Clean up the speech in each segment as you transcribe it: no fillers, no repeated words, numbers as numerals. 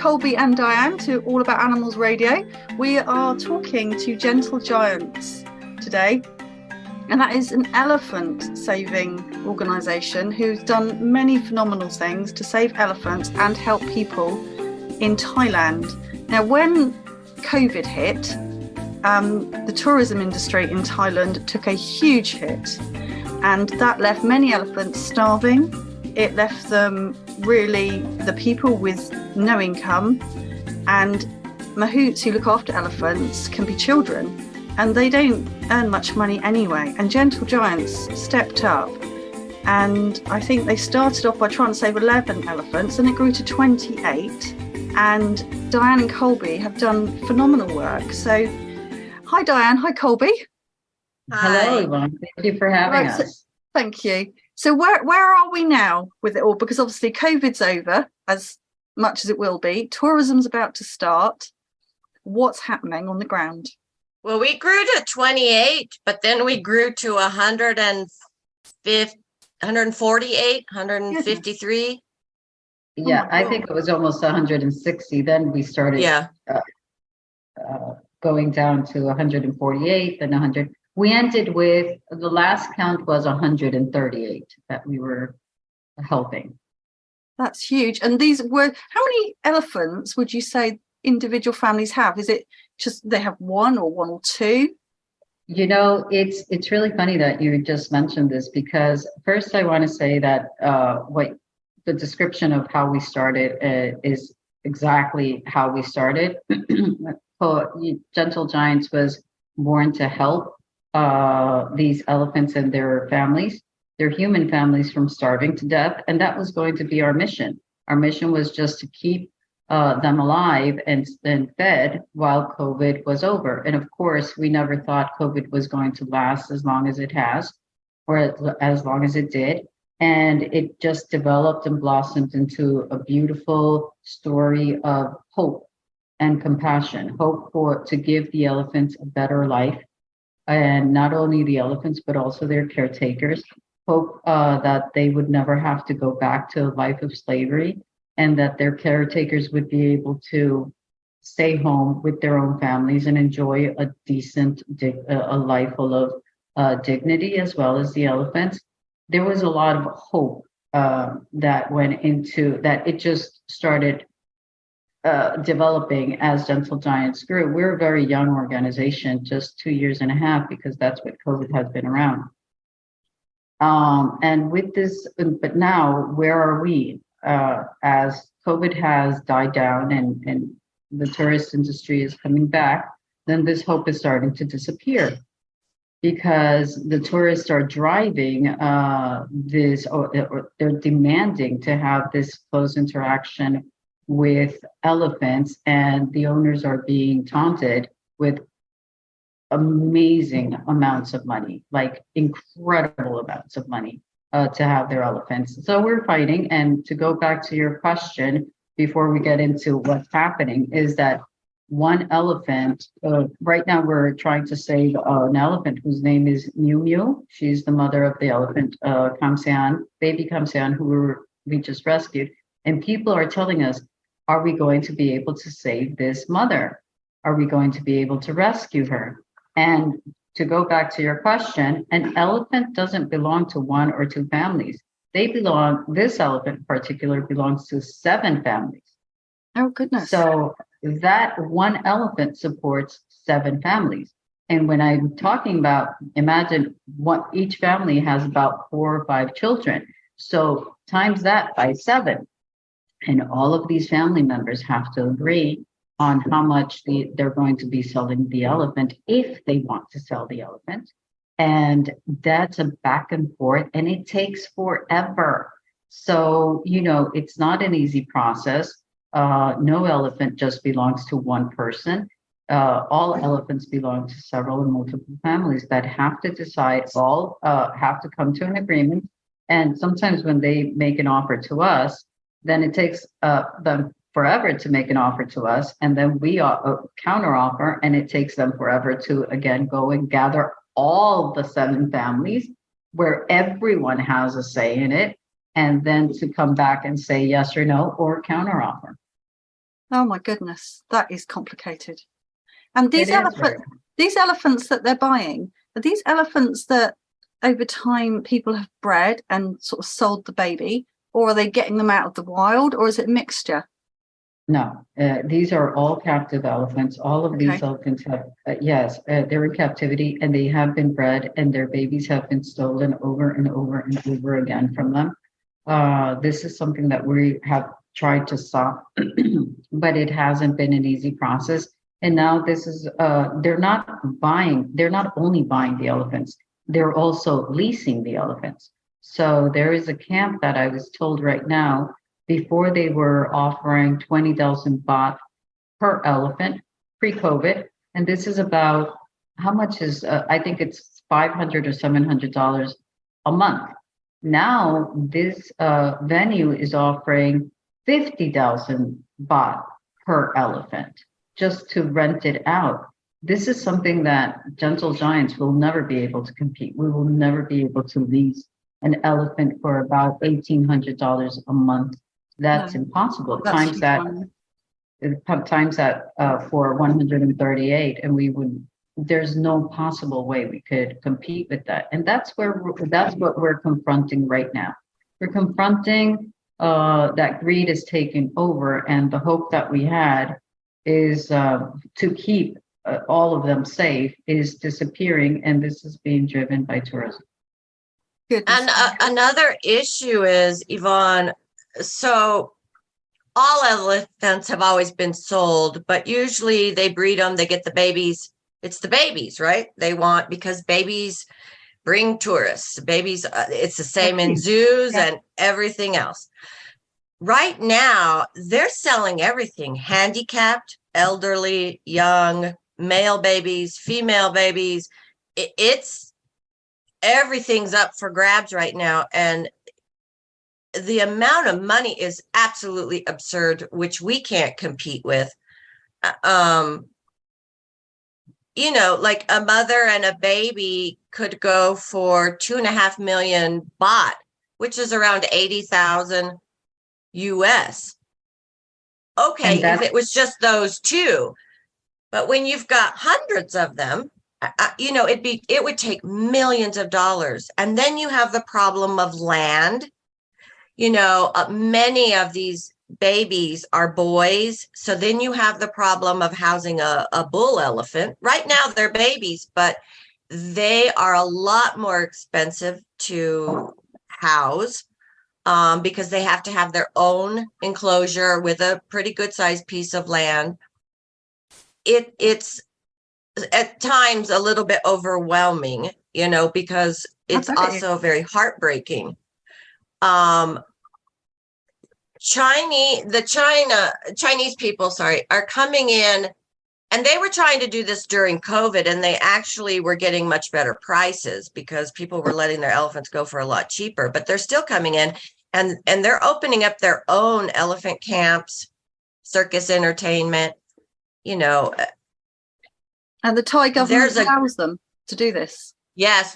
Colby and Diane to All About Animals Radio. We are talking to Gentle Giants today, and that is an elephant saving organisation who's done many phenomenal things to save elephants and help people in Thailand. Now, when COVID hit, the tourism industry in Thailand took a huge hit, and that left many elephants starving. It left them really the people with no income, and mahouts who look after elephants can be children, and they don't earn much money anyway. And Gentle Giants stepped up, and I think they started off by trying to save 11 elephants, and it grew to 28. And Diane and Colby have done phenomenal work. So hi Diane, hi Colby. Hello Yvonne, thank you for having us. So, thank you. So where are we now with it all? Because obviously COVID's over, as much as it will be. Tourism's about to start. What's happening on the ground? Well, we grew to 28, but then we grew to 150, 148, 153. Yeah, I think it was almost 160. Then we started going down to 148, then 100. We ended with, the last count was 138 that we were helping. That's huge. And these were, how many elephants would you say individual families have? Is it just they have one or two? You know, it's really funny that you just mentioned this, because first I want to say that what the description of how we started is exactly how we started. Gentle Giants was born to help these elephants and their families, their human families, from starving to death. And that was going to be our mission. Our mission was just to keep them alive and fed while COVID was over. And of course, we never thought COVID was going to last as long as it has, or as long as it did. And it just developed and blossomed into a beautiful story of hope and compassion, hope to give the elephants a better life. And not only the elephants, but also their caretakers, hope that they would never have to go back to a life of slavery, and that their caretakers would be able to stay home with their own families and enjoy a decent, a life full of dignity, as well as the elephants. There was a lot of hope that went into that. It just started developing as Gentle Giants grew. We're a very young organization, just 2.5 years, because that's what COVID has been around. And with this, but now where are we? As COVID has died down and the tourist industry is coming back, then this hope is starting to disappear, because the tourists are driving this, or they're demanding to have this close interaction with elephants, and the owners are being taunted with amazing amounts of money, like incredible amounts of money to have their elephants. So we're fighting. And to go back to your question before we get into what's happening, is that one elephant, right now we're trying to save an elephant whose name is Mue Mue. She's the mother of the elephant, Kham Saen, baby Kham Saen, who we just rescued. And people are telling us, are we going to be able to save this mother? Are we going to be able to rescue her? And to go back to your question, an elephant doesn't belong to one or two families. This elephant in particular belongs to 7 families. Oh, goodness. So that one elephant supports 7 families. And when I'm talking about, imagine each family has about 4 or 5 children. So times that by 7. And all of these family members have to agree on how much they're going to be selling the elephant, if they want to sell the elephant. And that's a back and forth, and it takes forever. So, you know, it's not an easy process. No elephant just belongs to one person. All elephants belong to several and multiple families that have to decide, all have to come to an agreement. And sometimes when they make an offer to us, then it takes them forever to make an offer to us. And then we counter offer, and it takes them forever to, again, go and gather all the 7 families where everyone has a say in it, and then to come back and say yes or no, or counter offer. Oh my goodness, that is complicated. And It is very. these elephants that they're buying, are these elephants that over time people have bred and sort of sold the baby, or are they getting them out of the wild, or is it a mixture? No, these are all captive elephants. All of these elephants have, yes, they're in captivity and they have been bred and their babies have been stolen over and over and over again from them. This is something that we have tried to stop, but it hasn't been an easy process. And now this is, they're not only buying the elephants, they're also leasing the elephants. So there is a camp that I was told right now, before they were offering 20,000 baht per elephant pre-COVID. And this is about, how much is, I think it's $500 or $700 a month. Now this venue is offering 50,000 baht per elephant just to rent it out. This is something that Gentle Giants will never be able to compete. We will never be able to lease an elephant for about $1,800 a month. That's impossible. Times that for 138, and we would. There's no possible way we could compete with that, and that's what we're confronting right now. We're confronting that greed is taking over, and the hope that we had is to keep all of them safe is disappearing, and this is being driven by tourism. And another issue is, Yvonne, so all elephants have always been sold, but usually they breed them, they get the babies. It's the babies, right? They want, because babies bring tourists. Babies, it's the same in zoos and everything else. Right now, they're selling everything: handicapped, elderly, young, male babies, female babies. It's everything's up for grabs right now. And the amount of money is absolutely absurd, which we can't compete with. You know, like a mother and a baby could go for 2.5 million baht, which is around 80,000 US. Okay, if it was just those two, but when you've got hundreds of them, you know, it would take millions of dollars. And then you have the problem of land. You know, many of these babies are boys. So then you have the problem of housing a bull elephant. Right now they're babies, but they are a lot more expensive to house because they have to have their own enclosure with a pretty good sized piece of land. It's at times a little bit overwhelming, you know, because it's also very heartbreaking. Chinese people, are coming in, and they were trying to do this during COVID, and they actually were getting much better prices because people were letting their elephants go for a lot cheaper, but they're still coming in and they're opening up their own elephant camps, circus entertainment, you know. And the Thai government allows them to do this. Yes.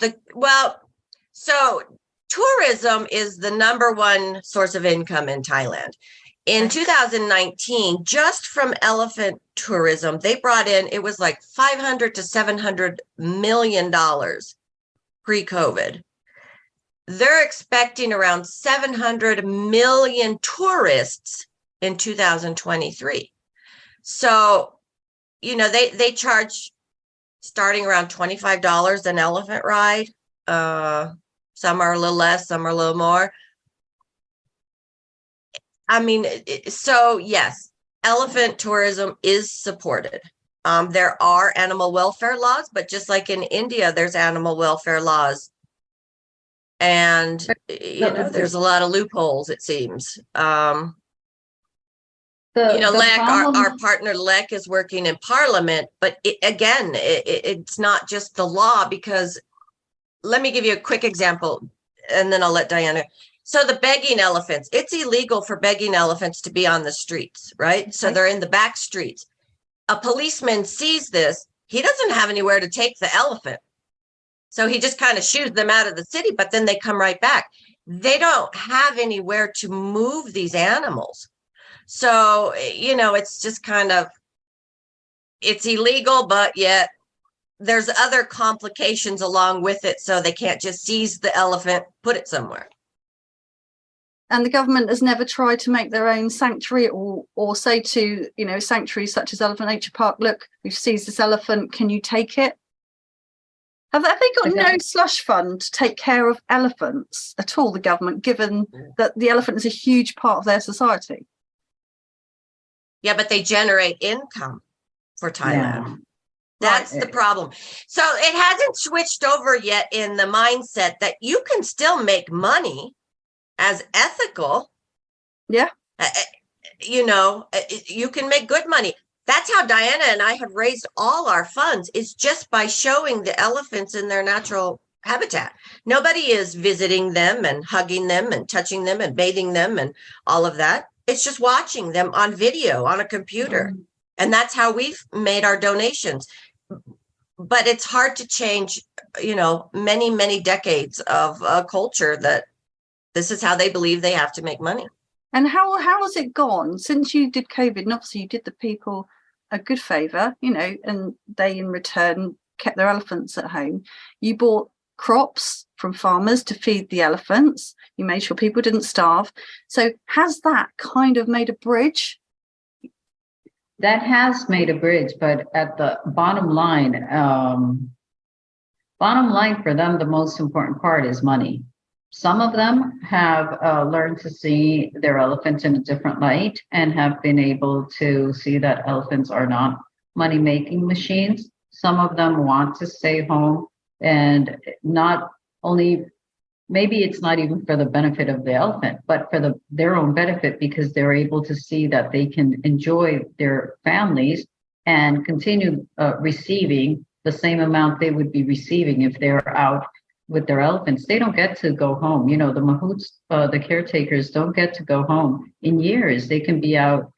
So tourism is the #1 source of income in Thailand. In 2019, just from elephant tourism, they brought in, it was like $500 to $700 million pre-COVID. They're expecting around 700 million tourists in 2023. So, you know, they charge starting around $25 an elephant ride. Some are a little less, some are a little more. I mean, so yes, elephant tourism is supported. There are animal welfare laws, but just like in India, there's animal welfare laws. And, you know, there's a lot of loopholes, it seems. You know, LEC, our partner LEC is working in Parliament, but it's not just the law, because let me give you a quick example, and then I'll let Diana. So the begging elephants, it's illegal for begging elephants to be on the streets, right? So they're in the back streets. A policeman sees this. He doesn't have anywhere to take the elephant. So he just kind of shoos them out of the city, but then they come right back. They don't have anywhere to move these animals. So, it's just kind of, it's illegal, but yet there's other complications along with it. So they can't just seize the elephant, put it somewhere. And the government has never tried to make their own sanctuary or say to, sanctuaries such as Elephant Nature Park, look, we've seized this elephant, can you take it? Have they got no slush fund to take care of elephants at all, the government, given that the elephant is a huge part of their society? Yeah, but they generate income for Thailand. Yeah. That's the problem. So it hasn't switched over yet in the mindset that you can still make money as ethical. Yeah. You can make good money. That's how Diana and I have raised all our funds, is just by showing the elephants in their natural habitat. Nobody is visiting them and hugging them and touching them and bathing them and all of that. It's just watching them on video on a computer. Mm-hmm. And that's how we've made our donations. But it's hard to change, many, many decades of culture that this is how they believe they have to make money. And how has it gone since you did COVID? And obviously you did the people a good favor, and they in return kept their elephants at home. You bought crops from farmers to feed the elephants. You made sure people didn't starve. So has that kind of made a bridge? That has made a bridge, but at the bottom line for them, the most important part is money. Some of them have learned to see their elephants in a different light and have been able to see that elephants are not money-making machines. Some of them want to stay home, and not only, maybe it's not even for the benefit of the elephant, but for their own benefit, because they're able to see that they can enjoy their families and continue receiving the same amount they would be receiving if they're out with their elephants. They don't get to go home. The mahouts, the caretakers don't get to go home in years. They can be out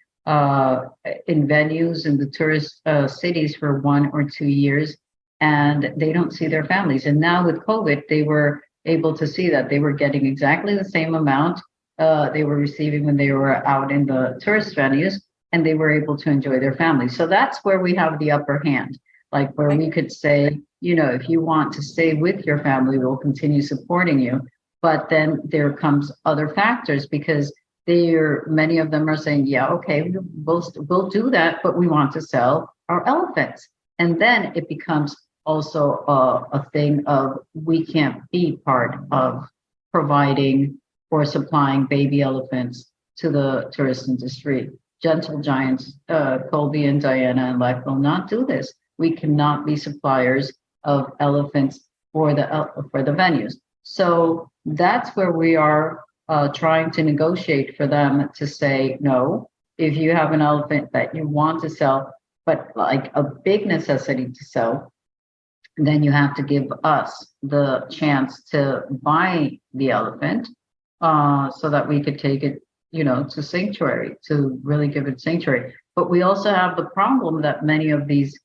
in venues in the tourist cities for 1 or 2 years, and they don't see their families. And now with COVID, they were able to see that they were getting exactly the same amount they were receiving when they were out in the tourist venues, and they were able to enjoy their families. So that's where we have the upper hand, like where we could say, if you want to stay with your family, we'll continue supporting you. But then there comes other factors, because many of them are saying, yeah, okay, we'll do that, but we want to sell our elephants. And then it becomes also a thing of, we can't be part of providing or supplying baby elephants to the tourist industry. Gentle Giants, Colby and Diana and Leck will not do this. We cannot be suppliers of elephants for the venues. So that's where we are trying to negotiate for them to say, no, if you have an elephant that you want to sell, but like a big necessity to sell, then you have to give us the chance to buy the elephant so that we could take it, to sanctuary, to really give it sanctuary. But we also have the problem that many of these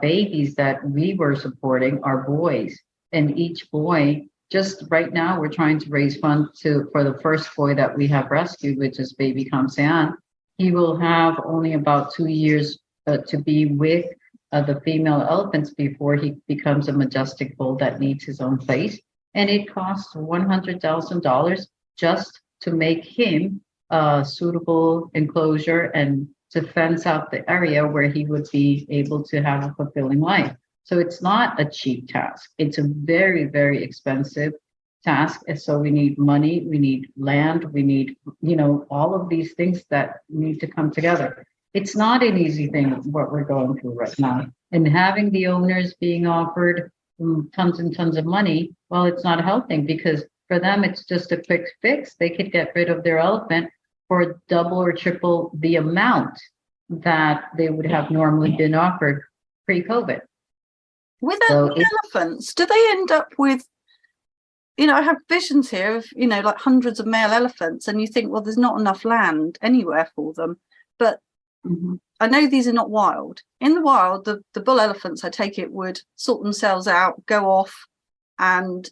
babies that we were supporting are boys, and each boy, just right now, we're trying to raise funds for the first boy that we have rescued, which is baby Kham Saen. He will have only about 2 years to be with the female elephants before he becomes a majestic bull that needs his own place. And it costs $100,000 just to make him a suitable enclosure and to fence out the area where he would be able to have a fulfilling life. So it's not a cheap task. It's a very, very expensive task. And so we need money, we need land, we need, all of these things that need to come together. It's not an easy thing, what we're going through right now. And having the owners being offered tons and tons of money, well, it's not helping, because for them, it's just a quick fix. They could get rid of their elephant for double or triple the amount that they would have normally been offered pre-COVID. With elephants, do they end up with, I have visions here of, like hundreds of male elephants, and you think, well, there's not enough land anywhere for them. But I know these are not wild. In the wild, the bull elephants, I take it, would sort themselves out, go off, and,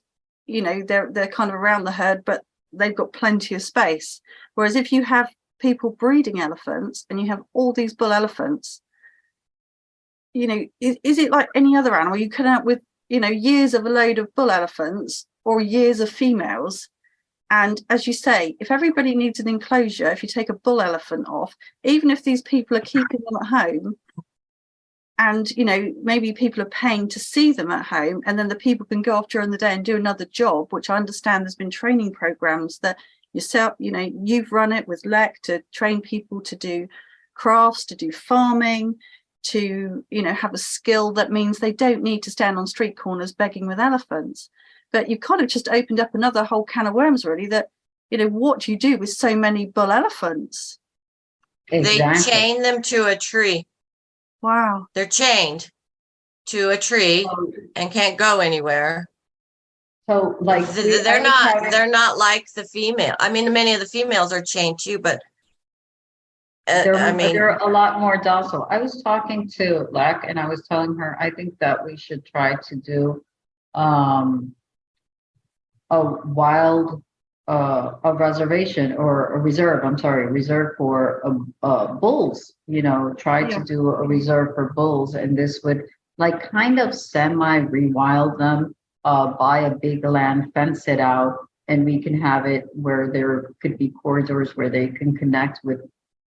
they're kind of around the herd, but they've got plenty of space. Whereas if you have people breeding elephants and you have all these bull elephants, you know, is it like any other animal? You come out with, you know, years of a load of bull elephants or years of females. And as you say, if everybody needs an enclosure, if you take a bull elephant off, even if these people are keeping them at home, and, you know, maybe people are paying to see them at home, and then the people can go off during the day and do another job, which I understand there's been training programs that yourself, you know, you've run it with LEC to train people to do crafts, to do farming, to, you know, have a skill that means they don't need to stand on street corners begging with elephants. But you've kind of just opened up another whole can of worms, really, that, you know, what do you do with so many bull elephants? Exactly. They chain them to a tree. Wow. They're chained to a tree and can't go anywhere. So like they're not like the female. I mean, many of the females are chained too, but they're a lot more docile. I was talking to Lek and I was telling her, I think that we should try to do a wild a reservation or a reserve, reserve for bulls, you know, try to do a reserve for bulls. And this would like kind of semi rewild them, buy a big land, fence it out, and we can have it where there could be corridors where they can connect with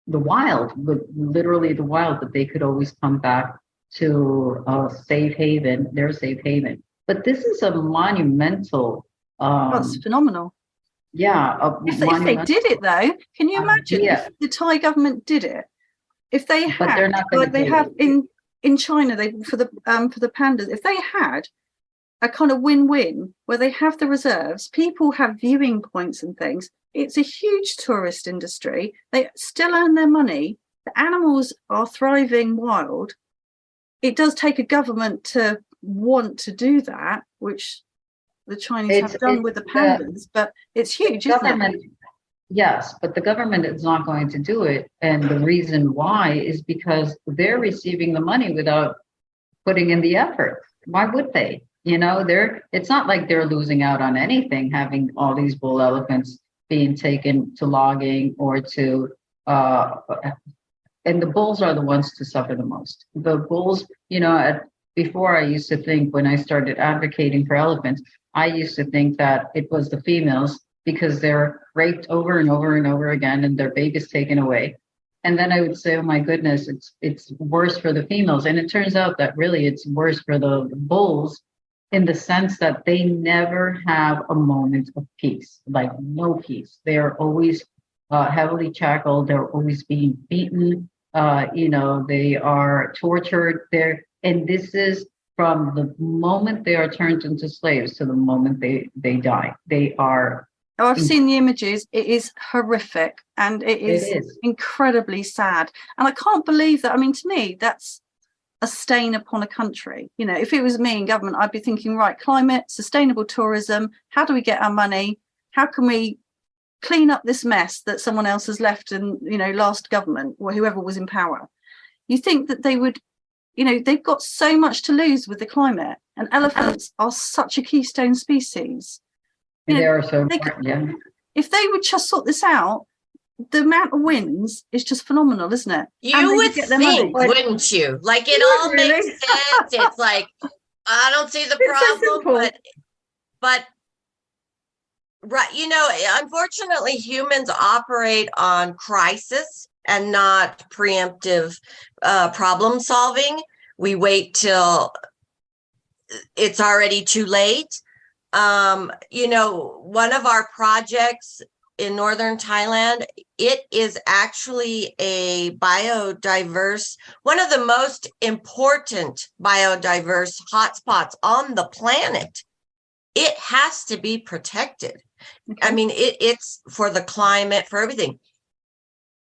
the wild, with literally the wild, that they could always come back to a safe haven, their safe haven. But this is a monumental. That's phenomenal. Yeah. If they did it though, can you imagine if the Thai government did it? If they had, like they have in China, they for the pandas, if they had a kind of win-win where they have the reserves, people have viewing points and things. It's a huge tourist industry. They still earn their money. The animals are thriving wild. It does take a government to want to do that, which the Chinese have done with the pandas, but it's huge, isn't it? Yes, but the government is not going to do it. And the reason why is because they're receiving the money without putting in the effort. Why would they? You know, it's not like they're losing out on anything, having all these bull elephants being taken to logging or to, and the bulls are the ones to suffer the most. The bulls, you know, before I used to think, when I started advocating for elephants, I used to think that it was the females because they're raped over and over and over again and their babies taken away. And then I would say, oh my goodness, it's worse for the females. And it turns out that really it's worse for the bulls in the sense that they never have a moment of peace, like no peace. They are always heavily shackled. They're always being beaten. You know, they are tortured. And this is from the moment they are turned into slaves to the moment they die. They are. Oh, I've seen the images. It is horrific and it is incredibly sad. And I can't believe that. I mean, to me, that's a stain upon a country. You know, if it was me in government, I'd be thinking, right, climate, sustainable tourism. How do we get our money? How can we clean up this mess that someone else has left in, you know, last government or whoever was in power? You think that they would, you know, they've got so much to lose with the climate, and elephants are such a keystone species. You know, they are so important. If they would just sort this out, the amount of wins is just phenomenal, isn't it? You would think, wouldn't you? Like it all makes sense. It's like I don't see the problem, but right, you know, unfortunately, humans operate on crisis and not preemptive problem solving. We wait till it's already too late. You know, one of our projects in northern Thailand, it is actually a biodiverse, one of the most important biodiverse hotspots on the planet. It has to be protected. Okay. I mean, it's for the climate, for everything.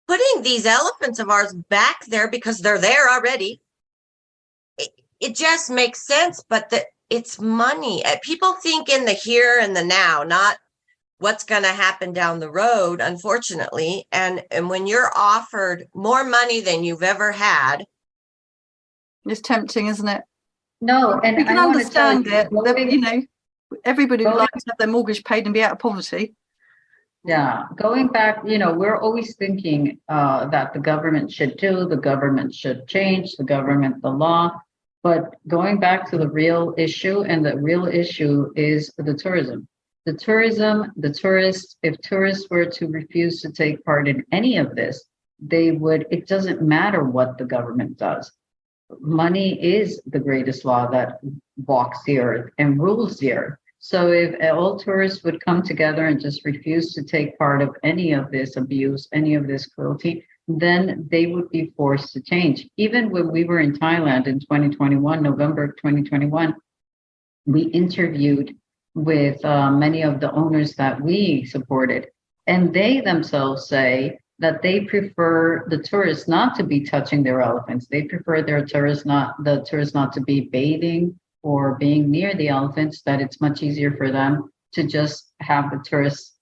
Putting these elephants of ours back there because they're there already, it just makes sense, but it's money. People think in the here and the now, not what's going to happen down the road, unfortunately. And when you're offered more money than you've ever had, it's tempting, isn't it? No, and we can understand it. You know, everybody would like to have their mortgage paid and be out of poverty. Yeah, going back, we're always thinking that the government should the government should change, the law. But going back to the real issue, and the real issue is the tourism. The tourists, if tourists were to refuse to take part in any of this, it doesn't matter what the government does. Money is the greatest law that walks the earth and rules the earth. So if all tourists would come together and just refuse to take part of any of this abuse, any of this cruelty, then they would be forced to change. Even when we were in Thailand in 2021, November 2021, we interviewed with many of the owners that we supported, and they themselves say that they prefer the tourists not to be touching their elephants. They prefer the tourists not to be bathing or being near the elephants, that it's much easier for them to just have the tourists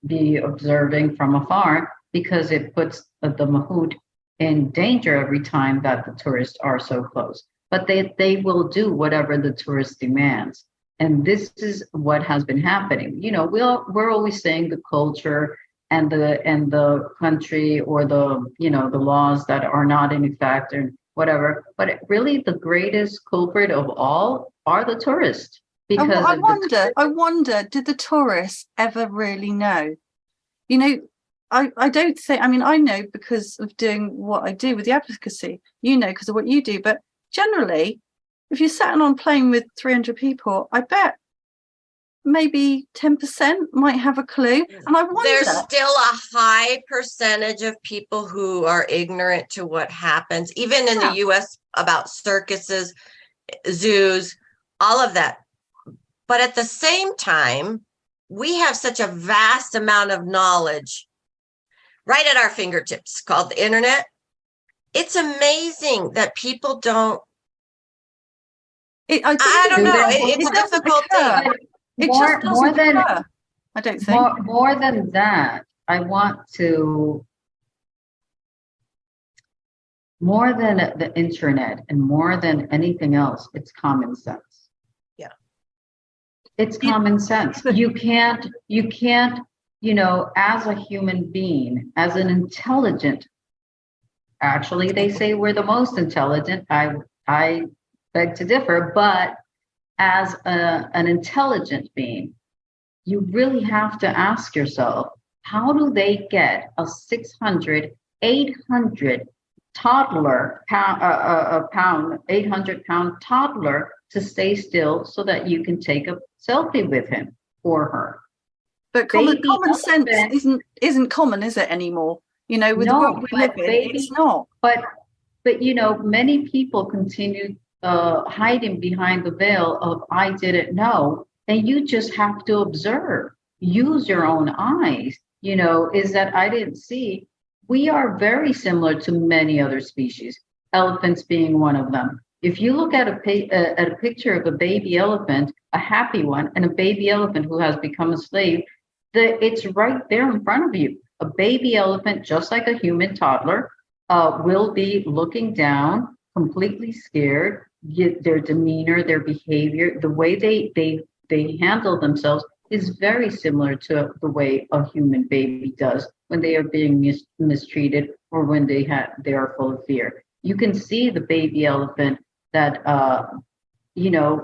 be observing from afar, because it puts the mahout in danger every time that the tourists are so close. But they will do whatever the tourist demands. And this is what has been happening. We're always saying the culture and the country, or the laws that are not in effect and whatever. But really, the greatest culprit of all are the tourists. Because I wonder, did the tourists ever really know? I don't think, I know because of doing what I do with the advocacy, because of what you do. But generally, if you're sat on a plane with 300 people, I bet maybe 10% might have a clue. And I wonder, there's still a high percentage of people who are ignorant to what happens, even in the US, about circuses, zoos, all of that. But at the same time, we have such a vast amount of knowledge right at our fingertips, called the internet. It's amazing that people don't. I don't know. It's a difficult thing. It just doesn't occur, I don't think. More than that, I want to, more than the internet and more than anything else, it's common sense. Yeah. It's common sense. You can't, as a human being, as an intelligent, actually, they say we're the most intelligent. I beg to differ, but as an intelligent being, you really have to ask yourself, how do they get a 600, 800 toddler, 800-pound toddler to stay still so that you can take a selfie with him or her? But common sense isn't common, is it, anymore? With the world we live in, it's not. But many people continue hiding behind the veil of I didn't know, and you just have to observe. Use your own eyes. Is that I didn't see. We are very similar to many other species, elephants being one of them. If you look at a picture of a baby elephant, a happy one, and a baby elephant who has become a slave, it's right there in front of you. A baby elephant, just like a human toddler, will be looking down, completely scared. Their demeanor, their behavior, the way they handle themselves is very similar to the way a human baby does when they are being mistreated, or when they are full of fear. You can see the baby elephant that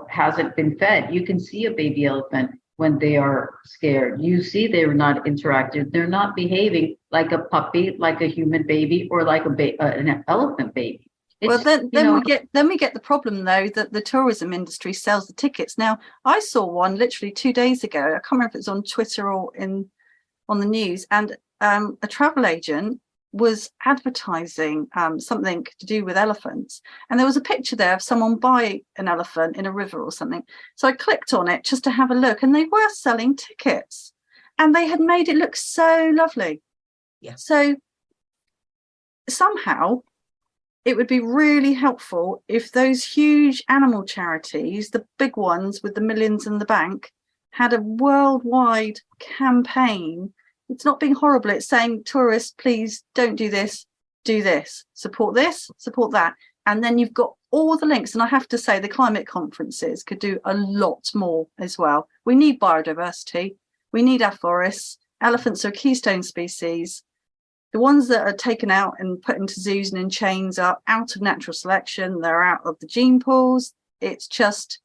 hasn't been fed. You can see a baby elephant when they are scared. You see they're not interactive. They're not behaving like a puppy, like a human baby, or like an elephant baby. Well, then we get the problem, though, that the tourism industry sells the tickets. Now, I saw one literally 2 days ago. I can't remember if it's on Twitter or on the news, and a travel agent was advertising something to do with elephants, and there was a picture there of someone by an elephant in a river or something. So I clicked on it just to have a look, and they were selling tickets, and they had made it look so lovely. Yeah. So somehow it would be really helpful if those huge animal charities, the big ones with the millions in the bank, had a worldwide campaign. It's not being horrible. It's saying, tourists, please don't do this, support that. And then you've got all the links. And I have to say, the climate conferences could do a lot more as well. We need biodiversity. We need our forests. elephants are a keystone species. The ones that are taken out and put into zoos and in chains are out of natural selection. They're out of the gene pools. It's just,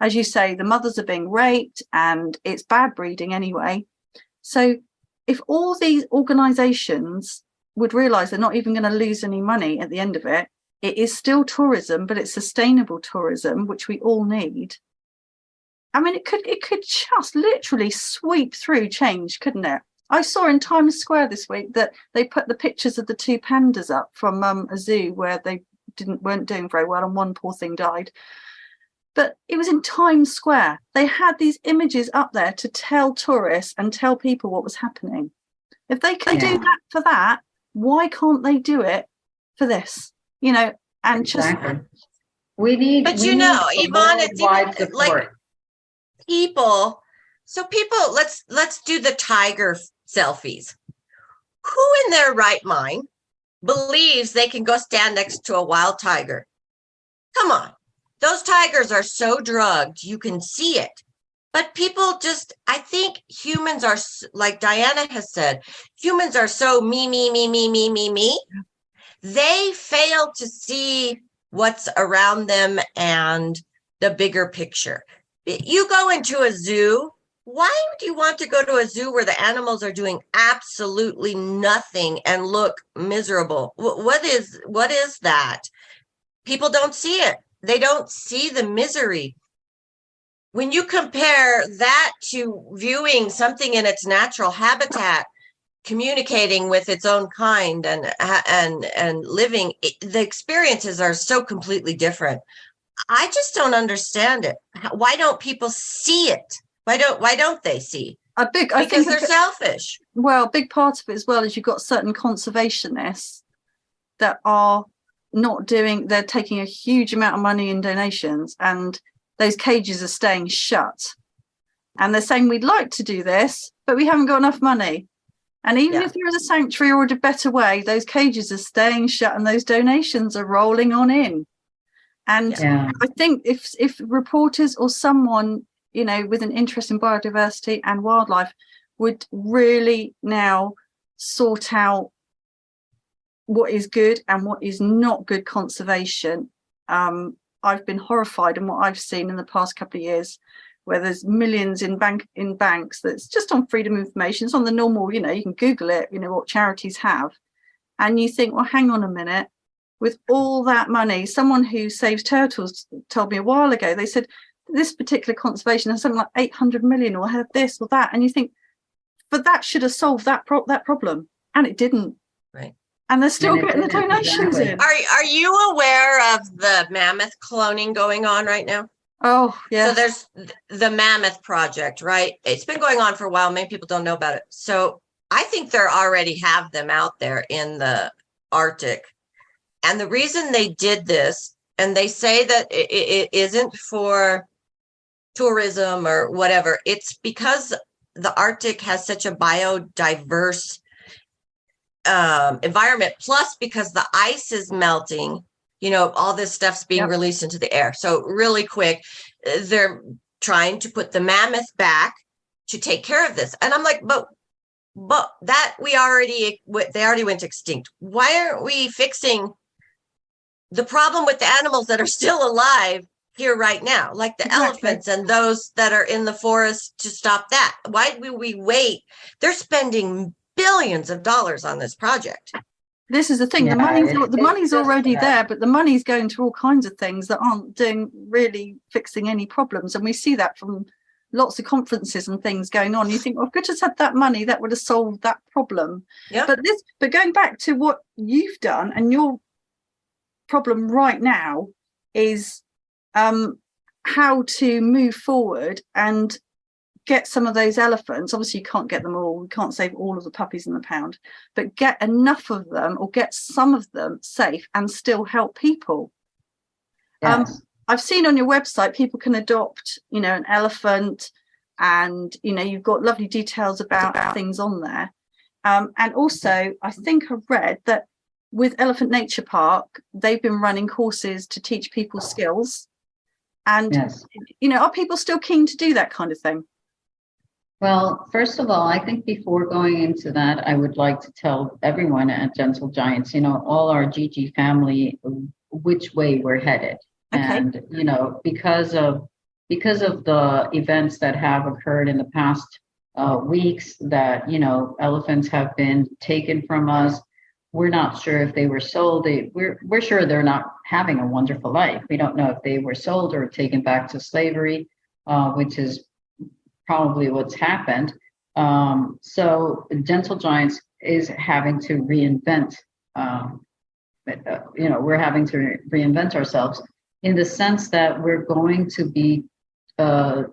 as you say, the mothers are being raped and it's bad breeding anyway. So if all these organizations would realize they're not even going to lose any money at the end of it, it is still tourism, but it's sustainable tourism, which we all need. I mean, it could just literally sweep through change, couldn't it? I saw in Times Square this week that they put the pictures of the two pandas up from a zoo where they weren't doing very well and one poor thing died. But it was in Times Square. They had these images up there to tell tourists and tell people what was happening. If they can do that for that, why can't they do it for this? You know, and exactly. just we need Yvonne, it's like people. So people, let's do the tiger selfies. Who in their right mind believes they can go stand next to a wild tiger? Come on. Those tigers are so drugged, you can see it. But people just, I think humans are, like Diana has said, humans are so me. They fail to see what's around them and the bigger picture. You go into a zoo. Why do you want to go to a zoo where the animals are doing absolutely nothing and look miserable? What is that? People don't see it. They don't see the misery. When you compare that to viewing something in its natural habitat, communicating with its own kind and living, the experiences are so completely different. I just don't understand it. Why don't people see it? Why don't they see? Because they're selfish. Well, a big part of it as well is you've got certain conservationists that are not doing, they're taking a huge amount of money in donations and those cages are staying shut. And they're saying, we'd like to do this, but we haven't got enough money. And even if there is a sanctuary or a better way, those cages are staying shut and those donations are rolling on in. And I think if reporters or someone, you know, with an interest in biodiversity and wildlife would really now sort out what is good and what is not good conservation. I've been horrified in what I've seen in the past couple of years, where there's millions in banks that's just on freedom of information. It's on the normal, you know, you can Google it, you know, what charities have. And you think, well, hang on a minute, with all that money, someone who saves turtles told me a while ago, they said this particular conservation has something like 800 million or have this or that. And you think, but that should have solved that problem. And it didn't. Right. And they're still getting the donations in. Are you aware of the mammoth cloning going on right now? Oh, yeah. So there's the Mammoth project, right? It's been going on for a while. Many people don't know about it. So I think they already have them out there in the Arctic. And the reason they did this, and they say that it isn't for tourism or whatever, it's because the Arctic has such a biodiverse environment, plus because the ice is melting, you know, all this stuff's being released into the air. So really quick, they're trying to put the mammoth back to take care of this. And I'm like, but that they already went extinct. Why aren't we fixing the problem with the animals that are still alive here right now, like the elephants and those that are in the forest, to stop that? Why do we wait? They're spending billions of dollars on this project. This is the thing. The money's already there, but the money's going to all kinds of things that aren't really fixing any problems. And we see that from lots of conferences and things going on. You think, well, if we just had that money, that would have solved that problem. Yeah. But going back to what you've done, and your problem right now is how to move forward and get some of those elephants. Obviously you can't get them all, we can't save all of the puppies in the pound, but get enough of them or get some of them safe and still help people. I've seen on your website people can adopt, you know, an elephant, and you know, you've got lovely details about things on there, and also I think I read that with Elephant Nature Park they've been running courses to teach people skills, and you know, are people still keen to do that kind of thing? Well, first of all, I think before going into that, I would like to tell everyone at Gentle Giants, all our Gigi family, which way we're headed. Okay. And, because of the events that have occurred in the past weeks that, elephants have been taken from us. We're not sure if they were sold. We're sure they're not having a wonderful life. We don't know if they were sold or taken back to slavery, which is probably what's happened. So Gentle Giants is having to reinvent. We're having to reinvent ourselves in the sense that we're going to be going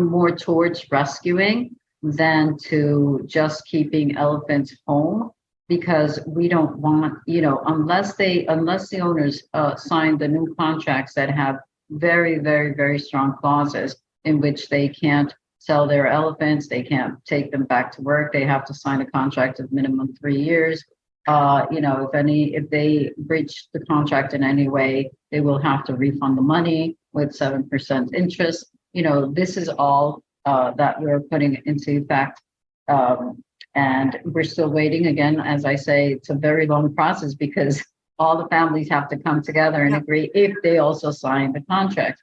more towards rescuing than to just keeping elephants home, because we don't want, unless the owners sign the new contracts that have very, very, very strong clauses in which they can't sell their elephants, they can't take them back to work, they have to sign a contract of minimum 3 years. If they breach the contract in any way, they will have to refund the money with 7% interest. This is all that we're putting into effect. And we're still waiting. Again, as I say, it's a very long process because all the families have to come together and agree if they also sign the contract.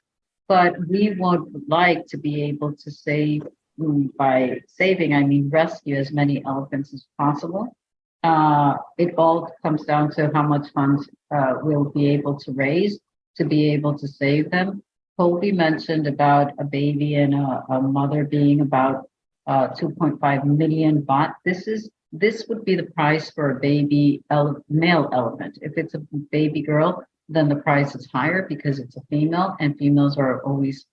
But we would like to be able to save, by saving, I mean rescue as many elephants as possible. It all comes down to how much funds we'll be able to raise to be able to save them. Colby mentioned about a baby and a mother being about 2.5 million baht. This would be the price for a baby male elephant. If it's a baby girl, then the price is higher because it's a female, and females are always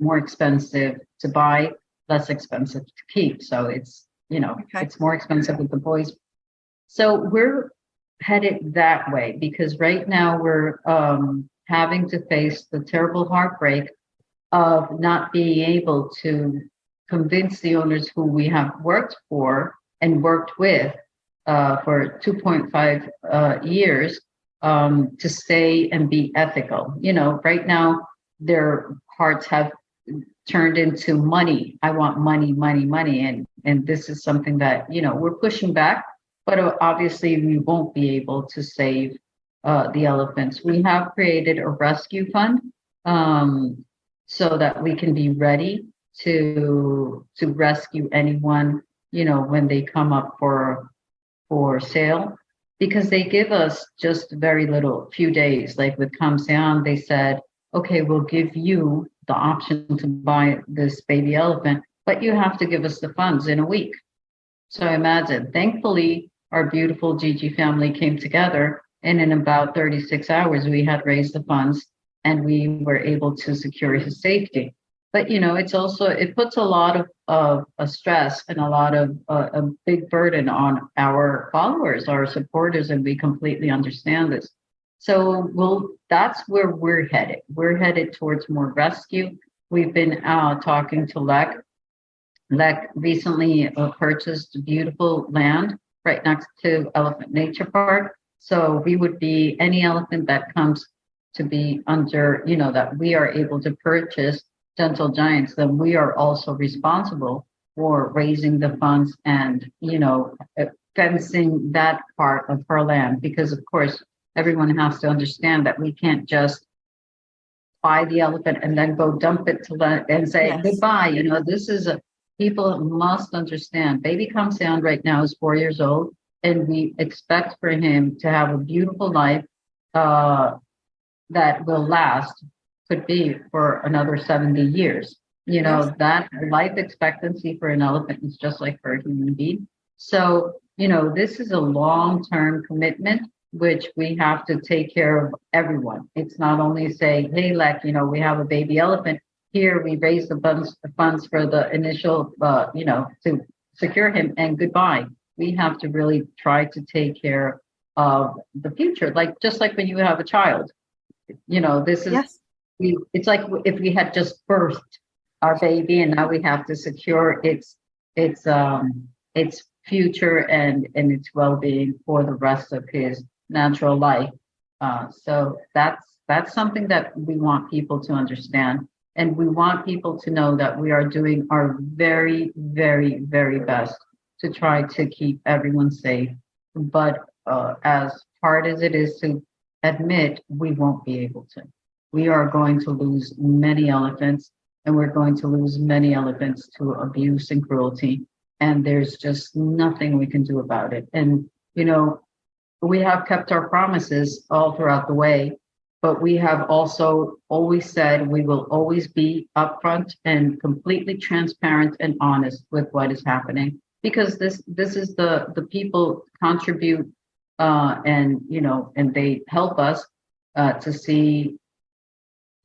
more expensive to buy, less expensive to keep. So it's it's more expensive with the boys. So we're headed that way because right now we're having to face the terrible heartbreak of not being able to convince the owners who we have worked for and worked with for 2.5 years to stay and be ethical. Right now their hearts have turned into money. I want money, money, money. And this is something that, we're pushing back, but obviously we won't be able to save the elephants. We have created a rescue fund so that we can be ready to rescue anyone, when they come up for sale, because they give us just very little, few days. Like with Kham Saen, they said, okay, we'll give you the option to buy this baby elephant, but you have to give us the funds in a week. So imagine, thankfully, our beautiful Gigi family came together, and in about 36 hours, we had raised the funds and we were able to secure his safety. But, it puts a lot of stress and a lot of a big burden on our followers, our supporters, and we completely understand this. So that's where we're headed. We're headed towards more rescue. We've been talking to Lek. Lek recently purchased beautiful land right next to Elephant Nature Park. So we would be any elephant that comes to be under, that we are able to purchase Gentle Giants, then we are also responsible for raising the funds and, fencing that part of her land. Because of course, everyone has to understand that we can't just buy the elephant and then go dump it and say goodbye. People must understand. Baby Kham Saen right now is 4 years old, and we expect for him to have a beautiful life that will last, could be for another 70 years. That life expectancy for an elephant is just like for a human being. So, this is a long-term commitment, which we have to take care of everyone. It's not only say, hey, we have a baby elephant. Here, we raise the funds for the initial, to secure him and goodbye. We have to really try to take care of the future. Just like when you have a child, this is, it's like if we had just birthed our baby and now we have to secure its future and its well-being for the rest of his natural life. So that's something that we want people to understand. And we want people to know that we are doing our very, very, very best to try to keep everyone safe. But as hard as it is to admit, we won't be able to. We are going to lose many elephants, and we're going to lose many elephants to abuse and cruelty. And there's just nothing we can do about it. And, you know, we have kept our promises all throughout the way, but we have also always said we will always be upfront and completely transparent and honest with what is happening, because this is the people contribute and you know, and they help us to see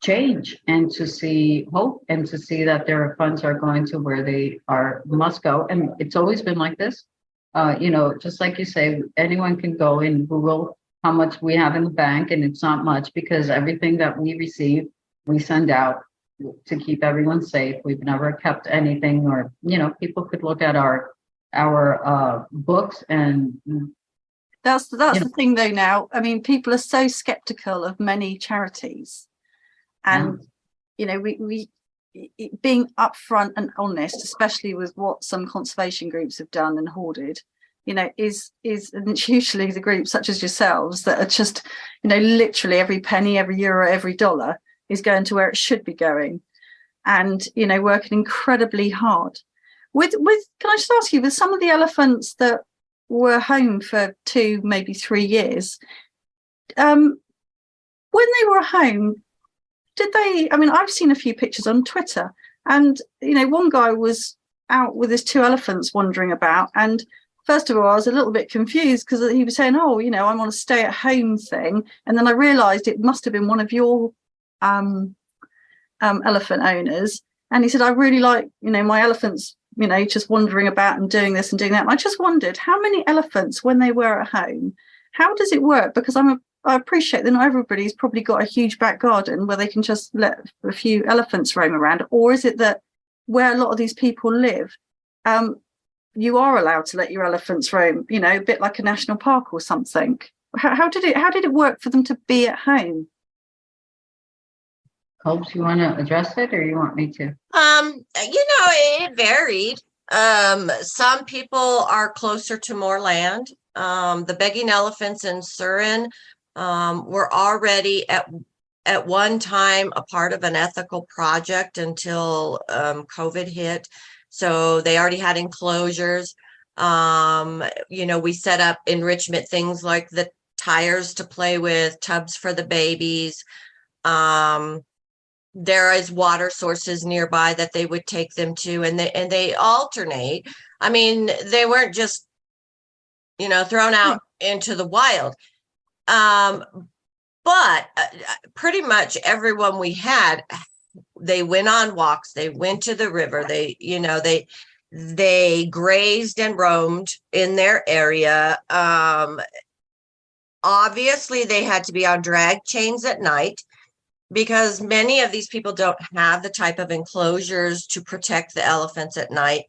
change and to see hope and to see that their funds are going to where they are must go. And it's always been like this. You know, just like you say, anyone can go and Google how much we have in the bank, and it's not much, because everything that we receive, we send out to keep everyone safe. We've never kept anything, or, you know, people could look at our books and that's the thing though now. I mean, people are so skeptical of many charities, and you know, we being upfront and honest, especially with what some conservation groups have done and hoarded, you know, is and it's usually the groups such as yourselves that are just, you know, literally every penny, every euro, every dollar is going to where it should be going, and, you know, working incredibly hard. With can I just ask you, with some of the elephants that were home for 2, maybe 3 years, when they were home, did they, I mean, I've seen a few pictures on Twitter, and, you know, one guy was out with his 2 elephants wandering about, and first of all, I was a little bit confused because he was saying, oh, you know, I'm on a stay at home thing. And then I realized it must have been one of your elephant owners. And he said, I really like, you know, my elephants, you know, just wandering about and doing this and doing that. And I just wondered how many elephants, when they were at home, how does it work? Because I appreciate that not everybody's probably got a huge back garden where they can just let a few elephants roam around. Or is it that where a lot of these people live, you are allowed to let your elephants roam, you know, a bit like a national park or something? How did it work for them to be at home? Colby, you want to address it, or you want me to? You know, it varied. Some people are closer to more land. The begging elephants in Surin were already at one time a part of an ethical project until COVID hit. So they already had enclosures. You know, we set up enrichment things like the tires to play with, tubs for the babies. There is water sources nearby that they would take them to, and they alternate. I mean, they weren't just, you know, thrown out into the wild. But pretty much everyone we had, they went on walks, they went to the river, they, you know, they grazed and roamed in their area. Obviously they had to be on drag chains at night, because many of these people don't have the type of enclosures to protect the elephants at night,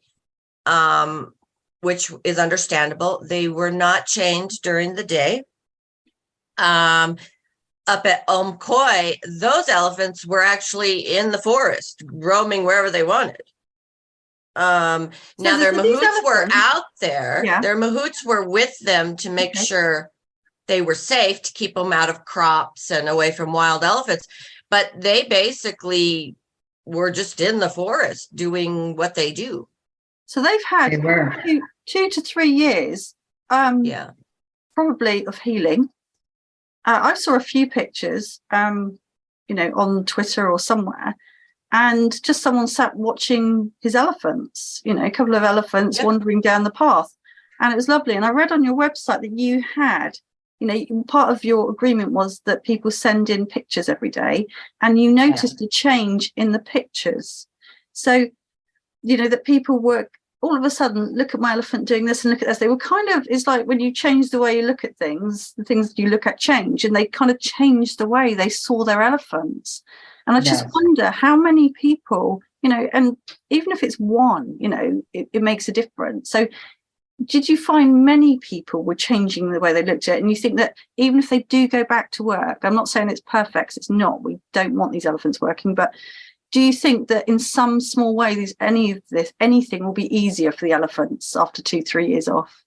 which is understandable. They were not chained during the day. Up at Omkoi, those elephants were actually in the forest, roaming wherever they wanted. Now their mahouts were out there. Yeah. Their mahouts were with them to make sure they were safe, to keep them out of crops and away from wild elephants. But they basically were just in the forest doing what they do. So they've had 2 to 3 years, probably, of healing. I saw a few pictures, you know, on Twitter or somewhere, and just someone sat watching his elephants, you know, a couple of elephants wandering down the path. And it was lovely. And I read on your website that you had, you know, part of your agreement was that people send in pictures every day, and you noticed a change in the pictures. So, you know, that people were all of a sudden, look at my elephant doing this and look at this. They were kind of, it's like when you change the way you look at things, the things that you look at change, and they kind of changed the way they saw their elephants. And I just wonder how many people, you know, and even if it's one, you know, it makes a difference. So did you find many people were changing the way they looked at it? And you think that even if they do go back to work, I'm not saying it's perfect, it's not, we don't want these elephants working, but do you think that in some small way, anything will be easier for the elephants after 2-3 years off?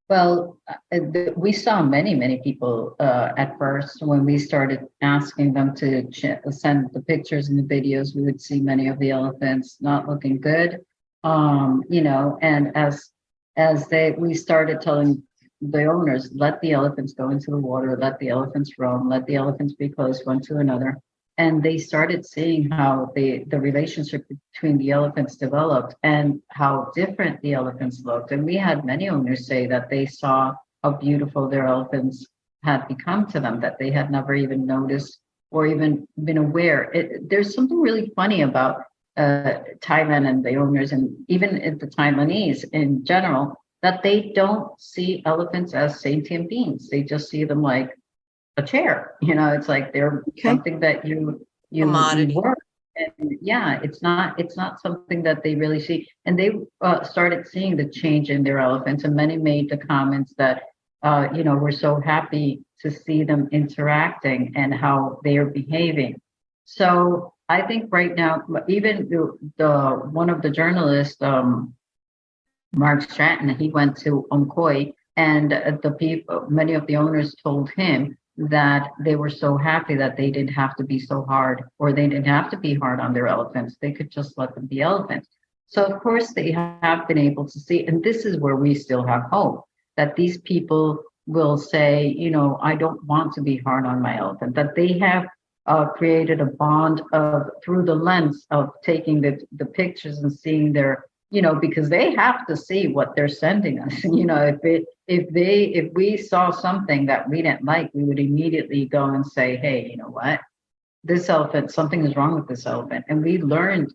Well, we saw many people at first when we started asking them to send the pictures and the videos. We would see many of the elephants not looking good, and we started telling the owners, let the elephants go into the water, let the elephants roam, let the elephants be close one to another. And they started seeing how the relationship between the elephants developed and how different the elephants looked. And we had many owners say that they saw how beautiful their elephants had become to them, that they had never even noticed or even been aware. There's something really funny about Thailand and the owners, and even the Taiwanese in general, that they don't see elephants as sentient beings. They just see them like a chair. It's like they're something that you work. And yeah, it's not something that they really see. And they started seeing the change in their elephants, and many made the comments that we're so happy to see them interacting and how they are behaving. So I think right now, even the one of the journalists, Mark Stratton, he went to Omkoi, and many of the owners told him that they were so happy that they didn't have to be so hard, or they didn't have to be hard on their elephants. They could just let them be elephants. So of course they have been able to see, and this is where we still have hope, that these people will say, I don't want to be hard on my elephant, that they have created a bond through the lens of taking the pictures and seeing their, because they have to see what they're sending us. If we saw something that we didn't like, we would immediately go and say, hey, you know what? This elephant, something is wrong with this elephant. And we learned,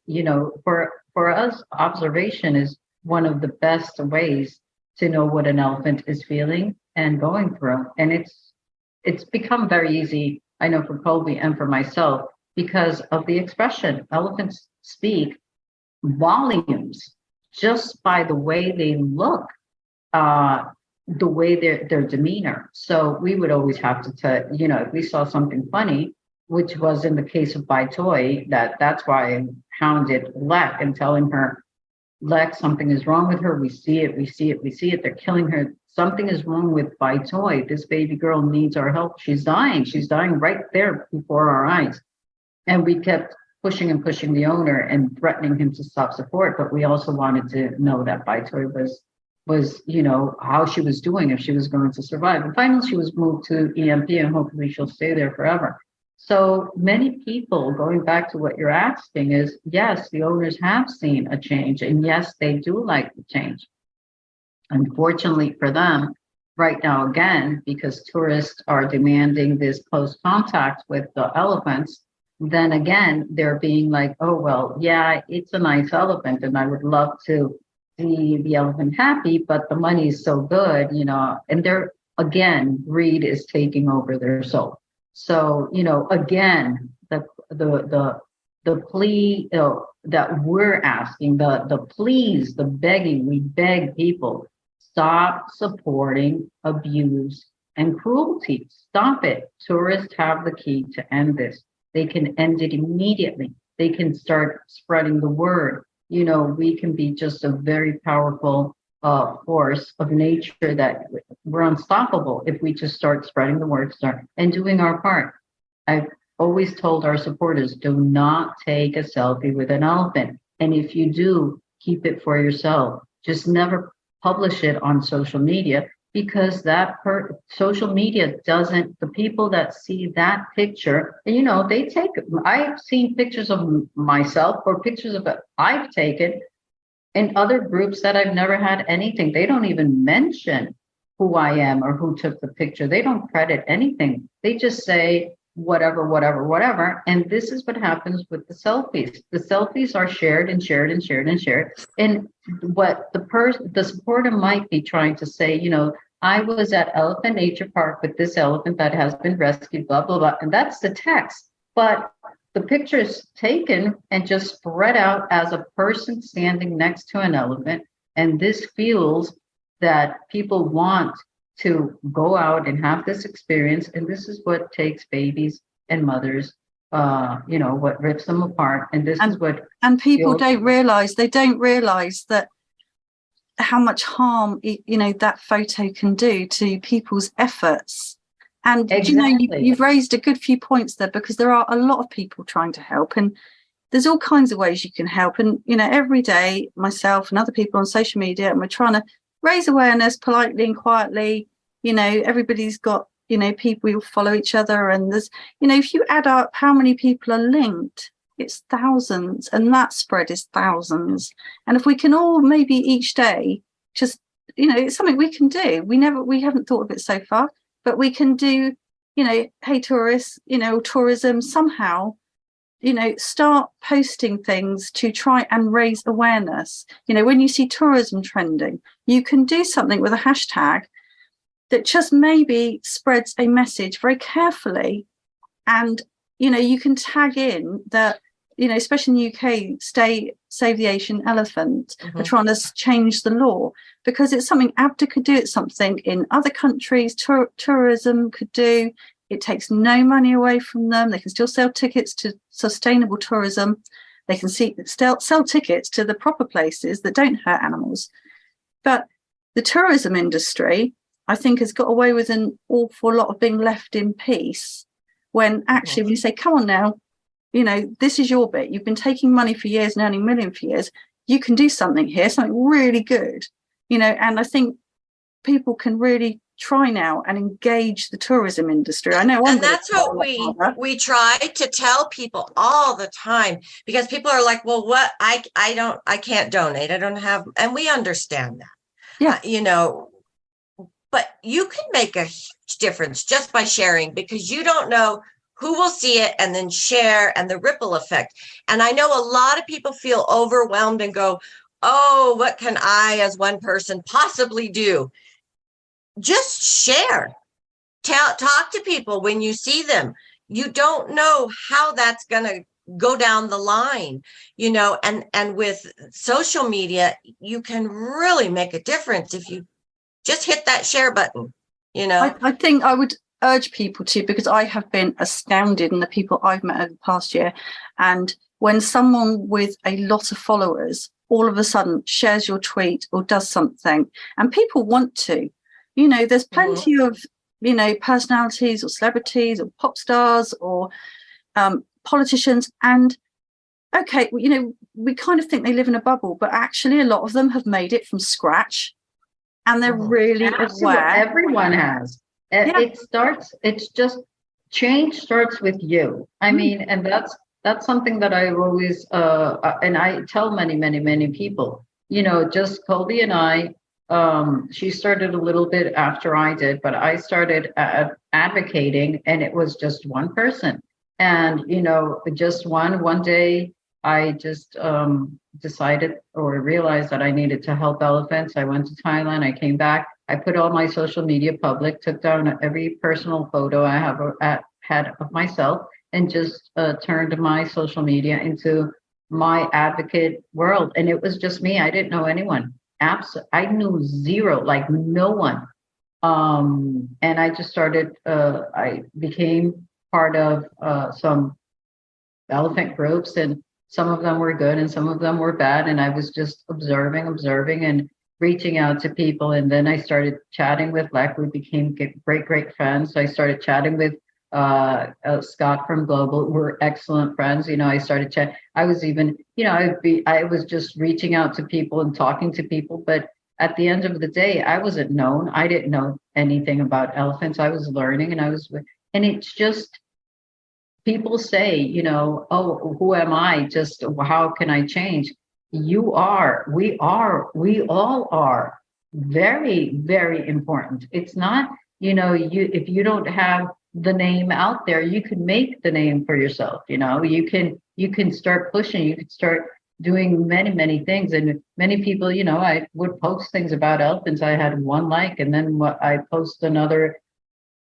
for us, observation is one of the best ways to know what an elephant is feeling and going through. And it's become very easy, I know, for Colby and for myself, because of the expression. Elephants speak volumes just by the way they look, the way their demeanor. So we would always have to if we saw something funny, which was in the case of Bai Toy, that's why I hounded Lek and telling her, Lek, something is wrong with her. We see it. They're killing her. Something is wrong with Bai Toy. This baby girl needs our help. She's dying right there before our eyes. And we kept pushing the owner and threatening him to stop support. But we also wanted to know that Bai Toy was how she was doing, if she was going to survive. And finally, she was moved to EMP, and hopefully she'll stay there forever. So many people, going back to what you're asking, is yes, the owners have seen a change, and yes, they do like the change. Unfortunately for them, right now, again, because tourists are demanding this close contact with the elephants, then again, they're being like, oh, well, yeah, it's a nice elephant, and I would love to see the elephant happy, but the money is so good, and they're, again, greed is taking over their soul. So, again, the plea that we're asking, the pleas, the begging, we beg people, stop supporting abuse and cruelty. Stop it. Tourists have the key to end this. They can end it immediately. They can start spreading the word. We can be just a very powerful force of nature, that we're unstoppable if we just start spreading the word, and doing our part. I've always told our supporters, do not take a selfie with an elephant. And if you do, keep it for yourself. Just never publish it on social media, because social media doesn't, the people that see that picture, they take, I've seen pictures of myself or pictures of I've taken in other groups that I've never had anything. They don't even mention who I am or who took the picture. They don't credit anything. They just say whatever. And this is what happens with the selfies. The selfies are shared and shared and shared and shared. And what the supporter might be trying to say, I was at Elephant Nature Park with this elephant that has been rescued, blah, blah, blah. And that's the text. But the picture is taken and just spread out as a person standing next to an elephant. And this feels that people want to go out and have this experience. And this is what takes babies and mothers what rips them apart. And this is what, and people don't realize that how much harm, that photo can do to people's efforts. And exactly. You've raised a good few points there, because there are a lot of people trying to help, and there's all kinds of ways you can help. And every day, myself and other people on social media, and we're trying to raise awareness politely and quietly. Everybody's got people who follow each other, and there's if you add up how many people are linked, it's thousands, and that spread is thousands. And if we can all maybe each day just it's something we can do. We haven't thought of it so far, but we can do hey tourists, tourism, somehow start posting things to try and raise awareness. When you see tourism trending, you can do something with a hashtag that just maybe spreads a message very carefully. And you can tag in that especially in the UK, Save the Asian Elephant are trying to change the law, because it's something ABDA could do. It's something in other countries tourism could do. It takes no money away from them. They can still sell tickets to sustainable tourism. They can sell tickets to the proper places that don't hurt animals. But the tourism industry, I think, has got away with an awful lot of being left in peace, when actually when you say, come on now, this is your bit. You've been taking money for years and earning millions for years. You can do something here, something really good, and I think people can really try now and engage the tourism industry. I know, and that's what we try to tell people all the time, because people are like, well, what, I can't donate, I don't have, and we understand that. Yeah. But you can make a huge difference just by sharing, because you don't know who will see it and then share, and the ripple effect. And I know a lot of people feel overwhelmed and go, oh, what can I as one person possibly do? Just share. Talk to people when you see them. You don't know how that's going to go down the line, and with social media, you can really make a difference if you just hit that share button. I think I would urge people to, because I have been astounded in the people I've met over the past year. And when someone with a lot of followers all of a sudden shares your tweet or does something, and people want to, there's plenty of, personalities or celebrities or pop stars or politicians. And okay, we kind of think they live in a bubble, but actually a lot of them have made it from scratch, and they're really aware. Everyone has. It's just change starts with you. I mean, and that's something that I always and I tell many people, just Colby and I, she started a little bit after I did, but I started advocating, and it was just one person. And, just one day I just decided or realized that I needed to help elephants. I went to Thailand. I came back. I put all my social media public, took down every personal photo I had of myself, and just turned my social media into my advocate world. And it was just me. I didn't know anyone. I knew zero, like no one. And I just started, I became part of some elephant groups, and some of them were good and some of them were bad. And I was just observing and reaching out to people. And then I started chatting with Lek. We became great friends. So I started chatting with Scott from Global. We're excellent friends. I started chatting. I was even, I was just reaching out to people and talking to people. But at the end of the day, I wasn't known. I didn't know anything about elephants. I was learning, and it's just, people say, oh, who am I? Just how can I change? We all are very, very important. It's not, if you don't have the name out there, you can make the name for yourself. You can start pushing, you can start doing many things. And many people, I would post things about elephants. I had 1 like, and then I post another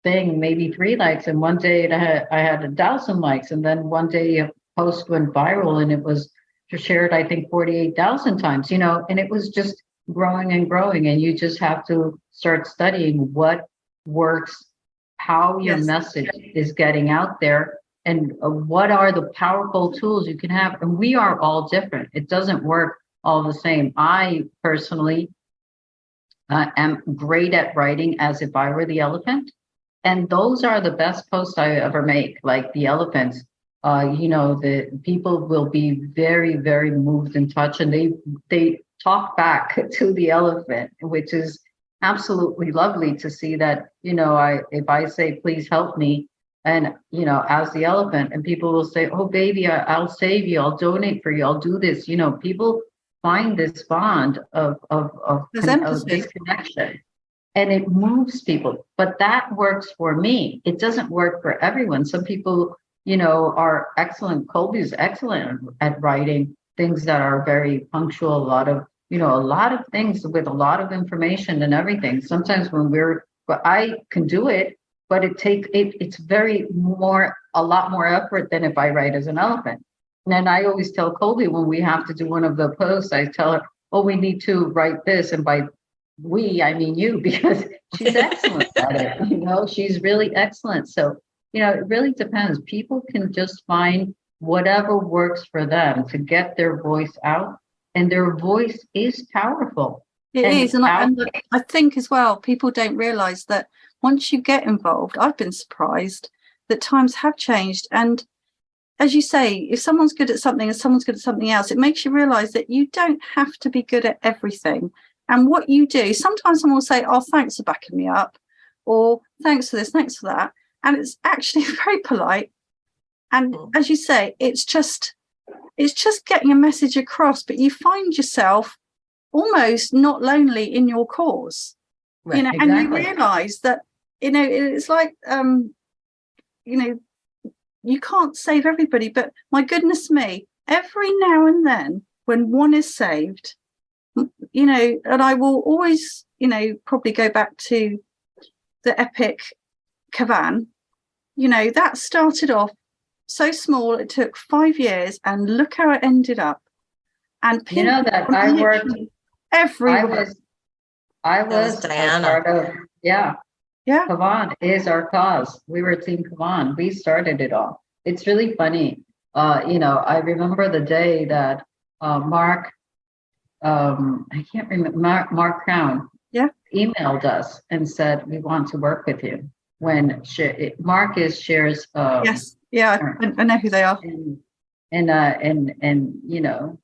thing, maybe 3 likes, and one day I had 1,000 likes, and then one day a post went viral and it was shared, I think, 48,000 times, and it was just growing and growing. And you just have to start studying what works, how your message is getting out there, what are the powerful tools you can have. And we are all different. It doesn't work all the same. I personally am great at writing as if I were the elephant. And those are the best posts I ever make, like the elephants. The people will be very, very moved and touched, and they talk back to the elephant, which is absolutely lovely to see that, if I say, please help me, and, as the elephant, and people will say, oh, baby, I'll save you. I'll donate for you. I'll do this. People find this bond of this connection, and it moves people. But that works for me. It doesn't work for everyone. Some people, are excellent. Colby's excellent at writing things that are very punctual, a lot of things with a lot of information and everything. Sometimes but I can do it, but it's a lot more effort than if I write as an elephant. And then I always tell Colby, when we have to do one of the posts, I tell her, oh, we need to write this. And by we, I mean you, because she's excellent at it. She's really excellent. So, it really depends. People can just find whatever works for them to get their voice out. And their voice is powerful. It is. And I think as well, people don't realize that once you get involved, I've been surprised that times have changed. And as you say, if someone's good at something and someone's good at something else, it makes you realize that you don't have to be good at everything. And what you do, sometimes someone will say, oh, thanks for backing me up, or thanks for this, thanks for that. And it's actually very polite. And as you say, it's just getting a message across, but you find yourself almost not lonely in your cause. Right, exactly. And you realize that, it's like, you can't save everybody, but my goodness me, every now and then when one is saved, and I will always, probably go back to the epic Cavan, that started off so small. It took 5 years, and look how it ended up. And people that I worked everywhere. I was Diana. Part of, yeah. Cavan is our cause. We were Team Cavan. We started it all. It's really funny. I remember the day that Mark, I can't remember, Mark Crown, emailed us and said, we want to work with you. When Mark is Cher's. Yes, I know who they are. And I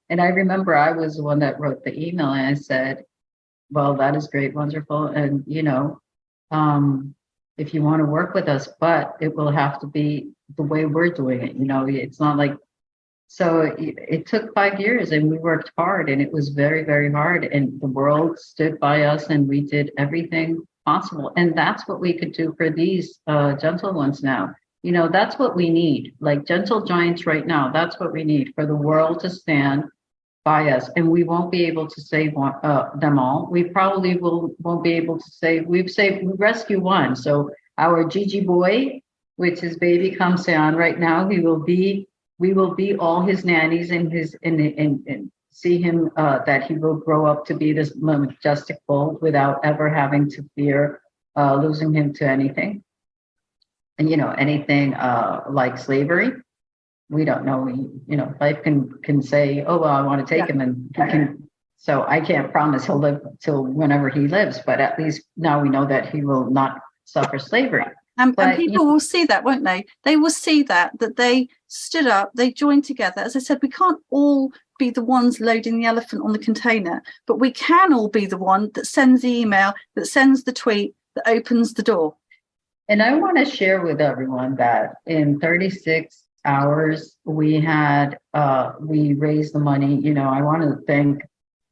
remember I was the one that wrote the email, and I said, well, that is great, wonderful. And, if you want to work with us, but it will have to be the way we're doing it. It's not like, so it took 5 years, and we worked hard, and it was very, very hard. And the world stood by us, and we did everything possible. And that's what we could do for these gentle ones now. That's what we need, like gentle giants right now. That's what we need, for the world to stand by us. And we won't be able to save them all. We probably won't be able to save. We rescue one. So our Gigi boy, which is baby Kham Saen right now, we will be all his nannies, and see him, that he will grow up to be this majestic bull without ever having to fear losing him to anything. And anything like slavery, we don't know. Life can say, oh well, I want to take him, and he can. So I can't promise he'll live till whenever he lives, but at least now we know that he will not suffer slavery. And people will see that, won't they? They will see that they stood up, they joined together. As I said, we can't all be the ones loading the elephant on the container, but we can all be the one that sends the email, that sends the tweet, that opens the door. And I want to share with everyone that in 36 hours, we raised the money. I want to thank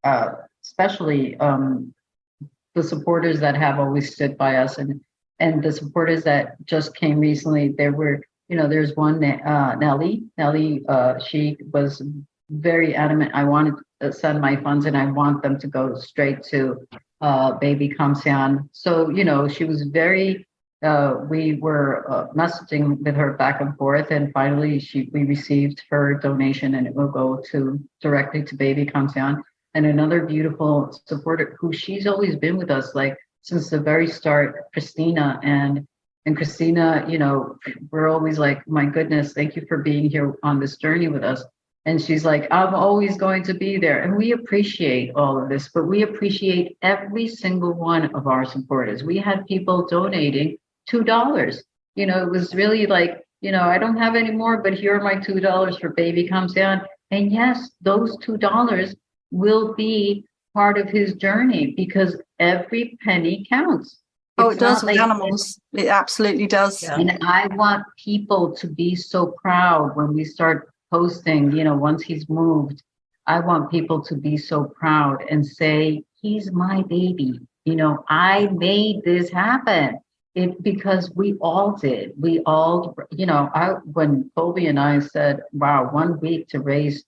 especially the supporters that have always stood by us, and the supporters that just came recently. There were, there's one, Nellie, she was very adamant. I wanted to send my funds, and I want them to go straight to baby Kham Saen. So, she was very, we were messaging with her back and forth, and finally we received her donation, and it will go directly to baby Kham Saen. And another beautiful supporter who she's always been with us, like since the very start, Christina. And And Christina, we're always like, my goodness, thank you for being here on this journey with us. And she's like, I'm always going to be there. And we appreciate all of this, but we appreciate every single one of our supporters. We had people donating $2. It was really like, I don't have any more, but here are my $2 for baby Kham Saen. And yes, those $2 will be part of his journey because every penny counts. Oh, it does with animals. It absolutely does. Yeah. And I want people to be so proud when we start posting, once he's moved. I want people to be so proud and say, he's my baby. I made this happen. Because we all did. We all, when Colby and I said, wow, 1 week to raise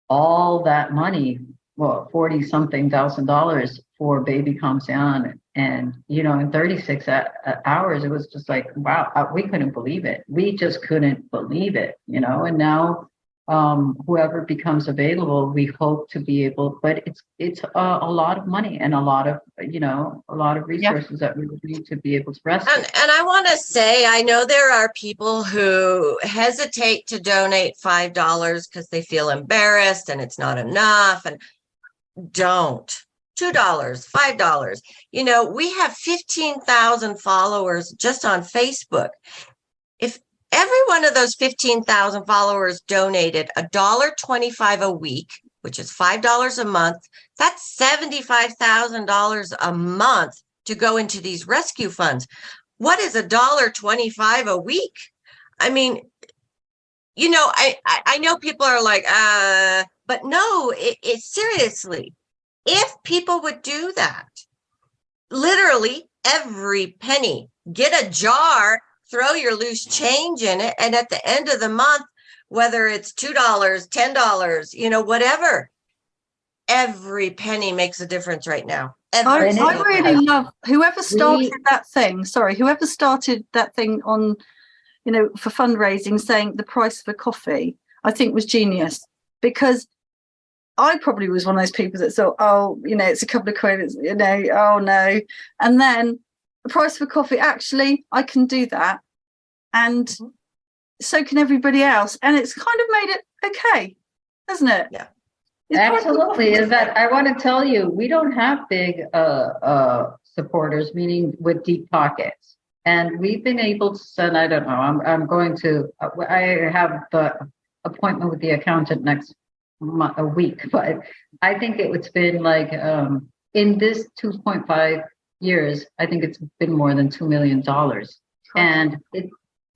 all that money, well, 40 something $1,000 for baby Kham Saen. And, in 36 hours, it was just like, wow, we couldn't believe it. We just couldn't believe it, and now whoever becomes available, we hope to be able, but it's a lot of money and a lot of, a lot of resources that we would need to be able to rescue. And I want to say, I know there are people who hesitate to donate $5 because they feel embarrassed and it's not enough. And don't. $2, $5. We have 15,000 followers just on Facebook. If every one of those 15,000 followers donated $1.25 a week, which is $5 a month, that's $75,000 a month to go into these rescue funds. What is $1.25 a week? I mean, I know people are like, but no, it's seriously. If people would do that, literally every penny, get a jar, throw your loose change in it, and at the end of the month, whether it's $2, $10, whatever, every penny makes a difference right now. I really love whoever started that thing. Sorry, whoever started that thing on, for fundraising, saying the price of a coffee, I think was genius, because I probably was one of those people that thought, oh, it's a couple of quid, oh no. And then the price of a coffee, actually, I can do that. And so can everybody else. And it's kind of made it okay, hasn't it? Yeah. Absolutely. Is that I want to tell you, we don't have big supporters, meaning with deep pockets. And we've been able to send, I don't know, I have the appointment with the accountant next a week, but I think it's been like in this 2.5 years, I think it's been more than $2 million, and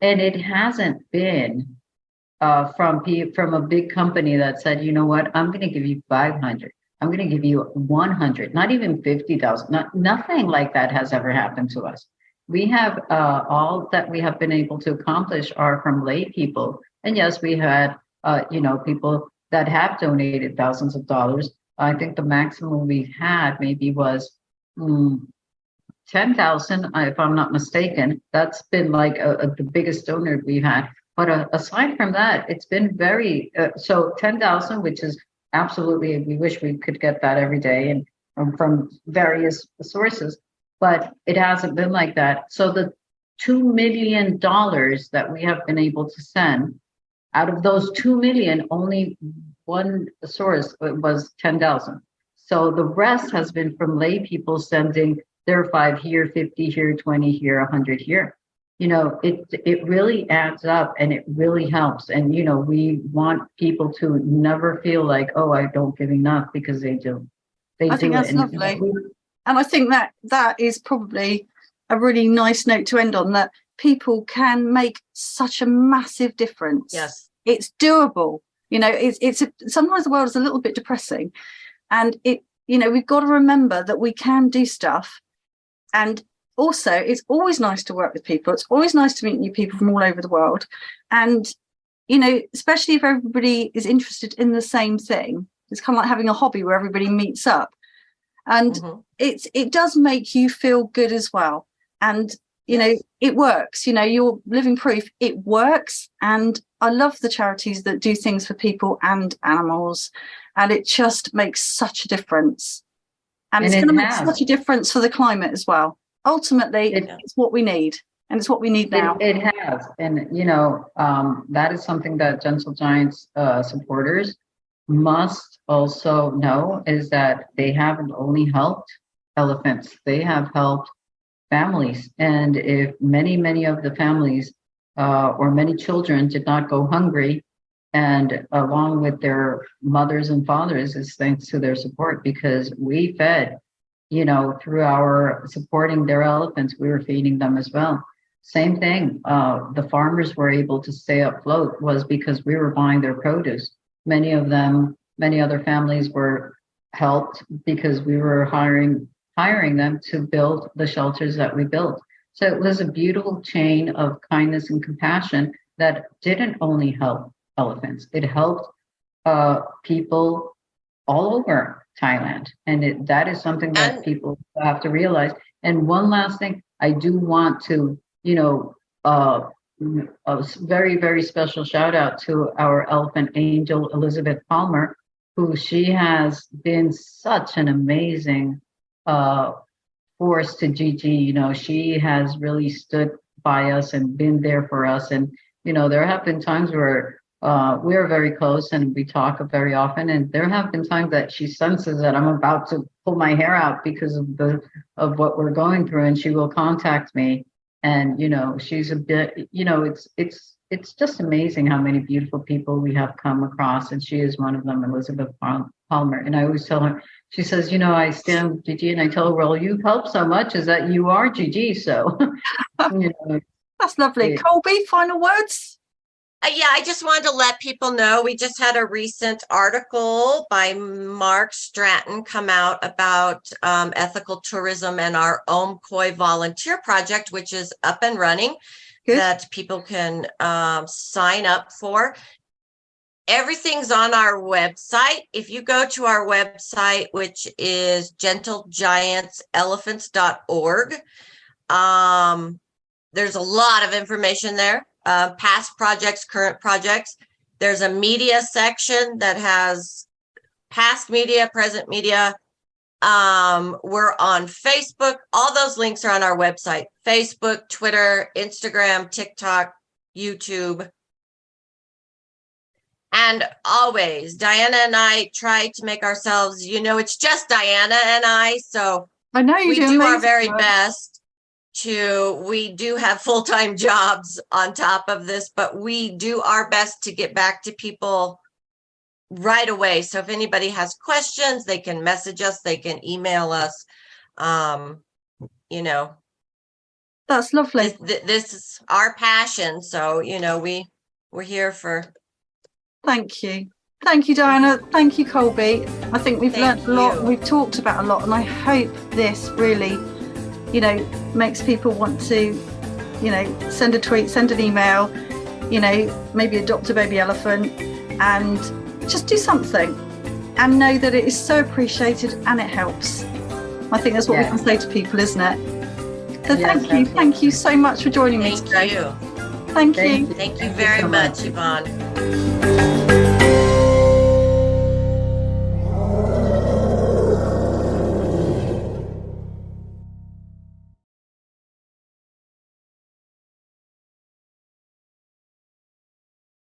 it hasn't been from a big company that said, you know what, I'm going to give you 500, I'm going to give you 100, not even 50,000. Nothing like that has ever happened to us. We have all that we have been able to accomplish are from lay people, and yes, we had people that have donated thousands of dollars. I think the maximum we've had maybe was 10,000, if I'm not mistaken. That's been like the biggest donor we've had. But aside from that, it's been very, so 10,000, which is absolutely, we wish we could get that every day and from various sources, but it hasn't been like that. So the $2 million that we have been able to send, out of those 2 million, only one source was 10,000. So the rest has been from lay people sending their 5 here, 50 here, 20 here, 100 here. It really adds up and it really helps. And, we want people to never feel like, oh, I don't give enough, because they do. I think that's lovely. And I think that is probably a really nice note to end on, that people can make such a massive difference. Yes. It's doable. It's sometimes the world is a little bit depressing, and we've got to remember that we can do stuff. And also, it's always nice to work with people. It's always nice to meet new people from all over the world. And, especially if everybody is interested in the same thing, it's kind of like having a hobby where everybody meets up. And it does make you feel good as well. And it works. You're living proof it works. And I love the charities that do things for people and animals, and it just makes such a difference. And it's going to make such a difference for the climate as well. Ultimately, it's what we need. And it's what we need now. It has. And, that is something that Gentle Giants supporters must also know, is that they haven't only helped elephants, they have helped families. And if many of the families or many children did not go hungry, and along with their mothers and fathers, is thanks to their support, because we fed, through our supporting their elephants, we were feeding them as well. Same thing. The farmers were able to stay afloat was because we were buying their produce. Many other families were helped because we were hiring them to build the shelters that we built. So it was a beautiful chain of kindness and compassion that didn't only help elephants. It helped people all over Thailand. And that is something that people have to realize. And one last thing, I do want to, a very, very special shout out to our elephant angel, Elizabeth Palmer, who she has been such an amazing force to Gigi. She has really stood by us and been there for us. And, there have been times where we are very close and we talk very often. And there have been times that she senses that I'm about to pull my hair out because of what we're going through. And she will contact me. And, she's a bit, it's just amazing how many beautiful people we have come across. And she is one of them, Elizabeth Palmer. And I always tell her, she says, I stand with Gigi, and I tell her, well, you've helped so much, is that you are Gigi. So, That's lovely. Colby, final words? Yeah, I just wanted to let people know we just had a recent article by Mark Stratton come out about ethical tourism and our Koi volunteer project, which is up and running. Good. That people can sign up for. Everything's on our website. If you go to our website, which is gentlegiantselephants.org, there's a lot of information there. Past projects, current projects. There's a media section that has past media, present media. We're on Facebook. All those links are on our website. Facebook, Twitter, Instagram, TikTok, YouTube. And always, Diana and I try to make ourselves, it's just Diana and I. So I know we do our very best. We do have full-time jobs on top of this, but we do our best to get back to people right away. So if anybody has questions, they can message us, they can email us. That's lovely. This is our passion. So, we're here for. Thank you. Thank you, Diana. Thank you, Colby. I think we've learned a lot. We've talked about a lot, and I hope this really makes people want to, send a tweet, send an email, maybe adopt a baby elephant and just do something and know that it is so appreciated and it helps. I think that's what we can say to people, isn't it? So thank you so much for joining me today. Thank you. Thank you. Thank you very much, Yvonne.